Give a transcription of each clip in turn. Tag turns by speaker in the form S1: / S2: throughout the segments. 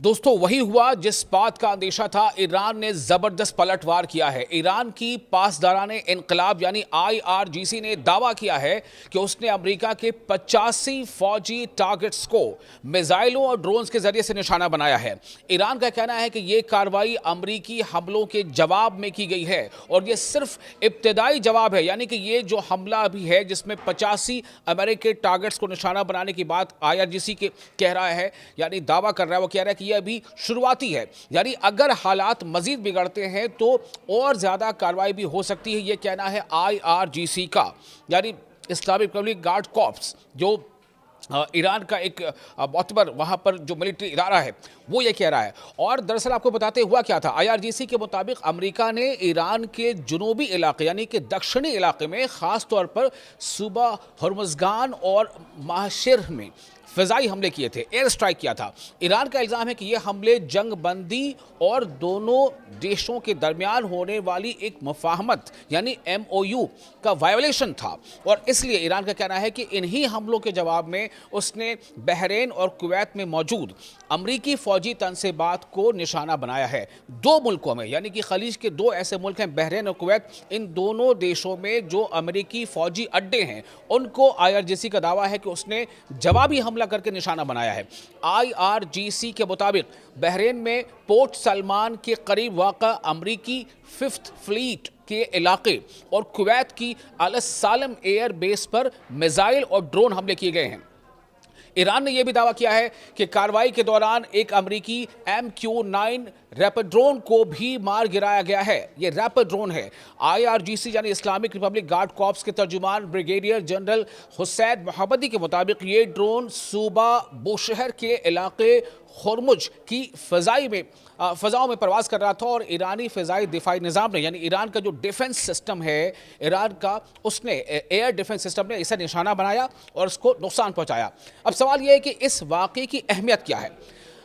S1: दोस्तों वही हुआ जिस बात का अंदेशा था। ईरान ने जबरदस्त पलटवार किया है। ईरान की पासदाराने इनकलाब यानी आईआरजीसी ने दावा किया है कि उसने अमेरिका के 85 फौजी टारगेट्स को मिसाइलों और ड्रोन्स के जरिए से निशाना बनाया है। ईरान का कहना है कि यह कार्रवाई अमेरिकी हमलों के जवाब में की गई है और यह सिर्फ इब्तदाई जवाब है, यानी कि यह जो हमला अभी है जिसमें 85 अमेरिकी टारगेट्स को निशाना बनाने की बात आईआरजीसी के कह रहा है, यानी दावा कर रहा है, वो कह रहा है कि यह अभी शुरुआती है, यानी अगर हालात मजीद बिगड़ते हैं तो और ज्यादा कार्रवाई भी हो सकती है। यह कहना है आईआरजीसी का, यानी इस्लामिक रिपब्लिक गार्ड कॉर्प्स, जो ईरान का एक मोतबर वहाँ पर जो मिलिट्री इदारा है वो ये कह रहा है। और दरअसल आपको बताते हुआ क्या था, आईआरजीसी के मुताबिक अमेरिका ने ईरान के जुनूबी इलाके यानी कि दक्षिणी इलाके में ख़ास तौर पर सूबा हर्मुज़गान और माशिर में फ़िज़ाई हमले किए थे, एयर स्ट्राइक किया था। ईरान का इल्ज़ाम है कि ये हमले जंग बंदी और दोनों देशों के दरमियान होने वाली एक मुफ़ाहमत यानी एमओयू का वायोलेशन था, और इसलिए ईरान का कहना है कि इन्हीं हमलों के जवाब में उसने बहरीन और कुवैत में मौजूद अमरीकी फ़ौजी तनसीबात को निशाना बनाया है। दो मुल्कों में, यानी कि खलीज के दो ऐसे मुल्क हैं बहरीन और कुवैत, इन दोनों देशों में जो अमरीकी फ़ौजी अड्डे हैं उनको आईआरजीसी का दावा है कि उसने जवाबी हमला करके निशाना बनाया है। आईआरजीसी के मुताबिक बहरीन में पोर्ट सलमान के करीब वाक़ा अमरीकी 5th फ्लीट के इलाके और कुवैत की अल सालम एयर बेस पर मिसाइल और ड्रोन हमले किए गए हैं। ईरान ने यह भी दावा किया है कि कार्रवाई के दौरान एक अमरीकी MQ-9 रैपिड ड्रोन को भी मार गिराया गया है। यह रैपिड ड्रोन है। आईआरजीसी यानी इस्लामिक रिपब्लिक गार्ड कॉर्प्स के तर्जुमान ब्रिगेडियर जनरल हुसैन मोहम्मदी के मुताबिक ये ड्रोन सूबा बुशहर के इलाके होर्मुज की फ़ज़ाओं में प्रवास कर रहा था, और ईरानी फ़िज़ाई दिफाई निज़ाम ने, यानी ईरान का जो डिफेंस सिस्टम है ईरान का, उसने एयर डिफेंस सिस्टम ने इसे निशाना बनाया और उसको नुकसान पहुंचाया। अब सवाल यह है कि इस वाक़े की अहमियत क्या है।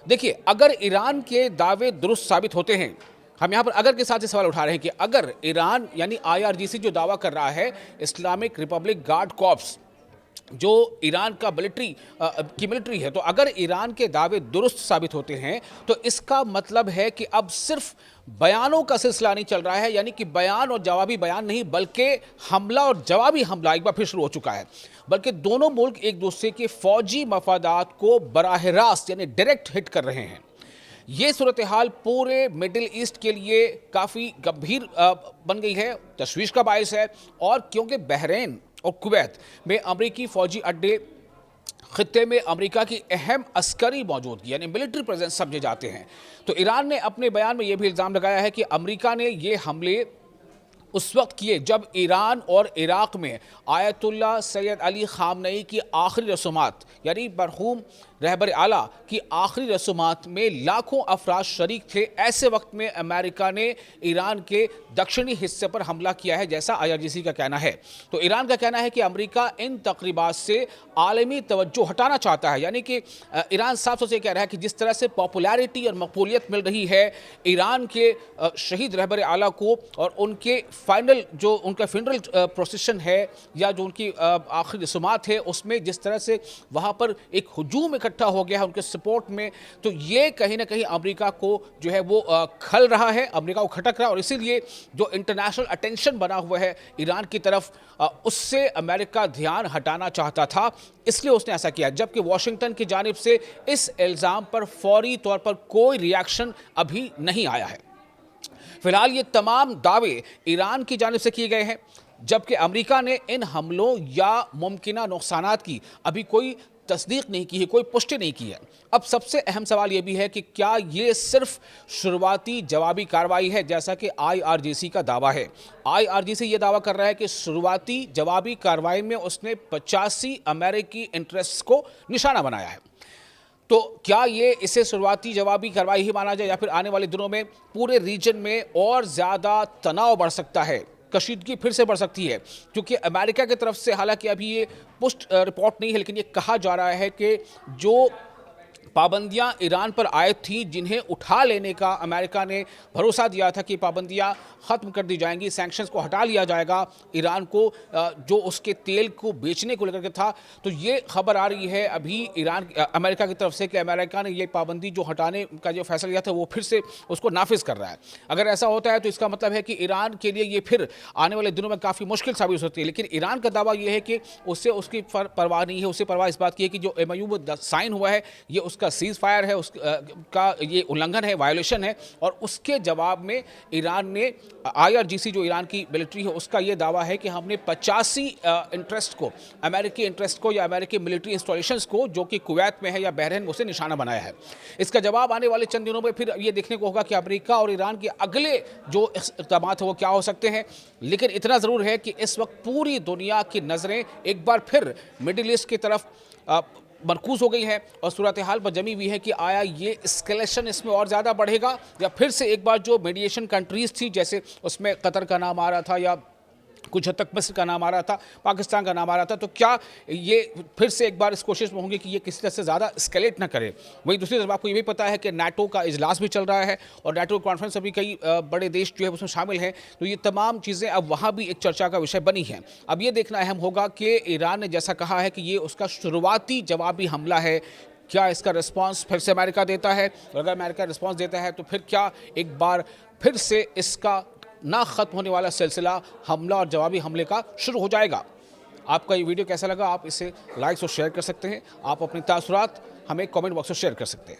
S1: देखिए, अगर ईरान के दावे दुरुस्त साबित होते हैं, हम यहाँ पर अगर के साथ ये सवाल उठा रहे हैं कि अगर ईरान यानी आईआरजीसी जो दावा कर रहा है इस्लामिक रिपब्लिक गार्ड कॉर्प्स जो ईरान का मिलिट्री है, तो अगर ईरान के दावे दुरुस्त साबित होते हैं तो इसका मतलब है कि अब सिर्फ बयानों का सिलसिला नहीं चल रहा है, यानी कि बयान और जवाबी बयान नहीं बल्कि हमला और जवाबी हमला एक बार फिर शुरू हो चुका है, बल्कि दोनों मुल्क एक दूसरे के फौजी मफादात को बराह रास्त यानी डायरेक्ट हिट कर रहे हैं। ये सूरत हाल पूरे मिडिल ईस्ट के लिए काफ़ी गंभीर बन गई है, तशवीश का बायस है, और क्योंकि बहरीन और कुवैत में अमरीकी फ़ौजी अड्डे खित्ते में अमेरिका की अहम अस्करी मौजूदगी यानी मिलिट्री प्रेजेंस समझे जाते हैं, तो ईरान ने अपने बयान में यह भी इल्ज़ाम लगाया है कि अमेरिका ने ये हमले उस वक्त किए जब ईरान और इराक़ में आयतुल्लाह सैयद अली ख़ामनई की आखिरी रसूमात यानी मरहूम रहबर आला की आखिरी रसूमात में लाखों अफराद शरीक थे। ऐसे वक्त में अमेरिका ने ईरान के दक्षिणी हिस्से पर हमला किया है, जैसा आईआरजीसी का कहना है। तो ईरान का कहना है कि अमेरिका इन तकरीबात से आलमी तवज्जो हटाना चाहता है, यानी कि ईरान साफ तौर से कह रहा है कि जिस तरह से पॉपुलैरिटी और मकबूलियत मिल रही है ईरान के शहीद रहबर आला को, और उनके फाइनल जो उनका फ्यूनरल प्रोसेशन है या जो उनकी आखिरी रसूमात है उसमें जिस तरह से वहाँ पर एक हुजूम इकट्ठा हो गया है उनके सपोर्ट में, तो ये कहीं ना कहीं अमेरिका को जो है वो खल रहा है, अमेरिका को खटक रहा है, और इसीलिए जो इंटरनेशनल अटेंशन बना हुआ है ईरान की तरफ उससे अमेरिका ध्यान हटाना चाहता था, इसलिए उसने ऐसा किया। जबकि वाशिंगटन की जानिब से इस इल्ज़ाम पर फौरी तौर पर कोई रिएक्शन अभी नहीं आया है। फिलहाल ये तमाम दावे ईरान की जानिब से किए गए हैं, जबकि अमेरिका ने इन हमलों या मुमकिना नुकसानात की अभी कोई तस्दीक नहीं की है, कोई पुष्टि नहीं की है। अब सबसे अहम सवाल यह भी है कि क्या ये सिर्फ शुरुआती जवाबी कार्रवाई है, जैसा कि आईआरजीसी का दावा है। आईआरजीसी ये दावा कर रहा है कि शुरुआती जवाबी कार्रवाई में उसने 85 अमेरिकी इंटरेस्ट को निशाना बनाया है। तो क्या ये इसे शुरुआती जवाबी कार्रवाई ही माना जाए, या फिर आने वाले दिनों में पूरे रीजन में और ज़्यादा तनाव बढ़ सकता है, कशीदगी फिर से बढ़ सकती है, क्योंकि अमेरिका की तरफ से हालांकि अभी ये पुष्ट रिपोर्ट नहीं है, लेकिन ये कहा जा रहा है कि जो पाबंदियां ईरान पर आयद थी, जिन्हें उठा लेने का अमेरिका ने भरोसा दिया था कि पाबंदियां ख़त्म कर दी जाएंगी, सैंक्शंस को हटा लिया जाएगा ईरान को, जो उसके तेल को बेचने को लेकर के था। तो ये खबर आ रही है अभी ईरान अमेरिका की तरफ से कि अमेरिका ने ये पाबंदी जो हटाने का जो फैसला लिया था वो फिर से उसको नाफिज कर रहा है। अगर ऐसा होता है तो इसका मतलब है कि ईरान के लिए ये फिर आने वाले दिनों में काफ़ी मुश्किल साबित हो सकती है। लेकिन ईरान का दावा ये है कि उससे उसकी परवाह नहीं है, उससे परवाह इस बात की है कि जो MOU साइन हुआ है ये उसका सीज फायर है, उसका ये उल्लंघन है, वायोलेशन है। और उसके जवाब में ईरान ने IRGC जो ईरान की मिलिट्री है उसका ये दावा है कि हमने 85 इंटरेस्ट को, अमेरिकी इंटरेस्ट को या अमेरिकी मिलिट्री इंस्टॉलेशंस को जो कि कुवैत में है या बहरीन में, उसे निशाना बनाया है। इसका जवाब आने वाले चंद दिनों में फिर ये देखने को होगा कि अमेरिका और ईरान के अगले जो इक़दाम है वो क्या हो सकते हैं। लेकिन इतना ज़रूर है कि इस वक्त पूरी दुनिया की नज़रें एक बार फिर मिडिल ईस्ट की तरफ मरकूज़ हो गई है और सूरत हाल पर जमी हुई है कि आया ये एस्केलेशन इसमें और ज़्यादा बढ़ेगा या फिर से एक बार जो मीडिएशन कंट्रीज़ थी, जैसे उसमें कतर का नाम आ रहा था या कुछ हद तक मिस्र का नाम आ रहा था, पाकिस्तान का नाम आ रहा था, तो क्या ये फिर से एक बार इस कोशिश में होंगे कि ये किसी तरह से ज़्यादा एस्केलेट ना करे। वहीं दूसरी तरफ आपको ये भी पता है कि नाटो का इजलास भी चल रहा है और नाटो कॉन्फ्रेंस अभी कई बड़े देश जो है उसमें शामिल हैं। तो ये तमाम चीज़ें अब वहाँ भी एक चर्चा का विषय बनी हैं। अब ये देखना अहम होगा कि ईरान ने जैसा कहा है कि ये उसका शुरुआती जवाबी हमला है, क्या इसका रिस्पांस फिर से अमेरिका देता है, और अगर अमेरिका रिस्पांस देता है तो फिर क्या एक बार फिर से इसका ना ख़त्म होने वाला सिलसिला हमला और जवाबी हमले का शुरू हो जाएगा। आपका ये वीडियो कैसा लगा, आप इसे लाइक और शेयर कर सकते हैं। आप अपने तासुरात हमें कमेंट बॉक्स में शेयर कर सकते हैं।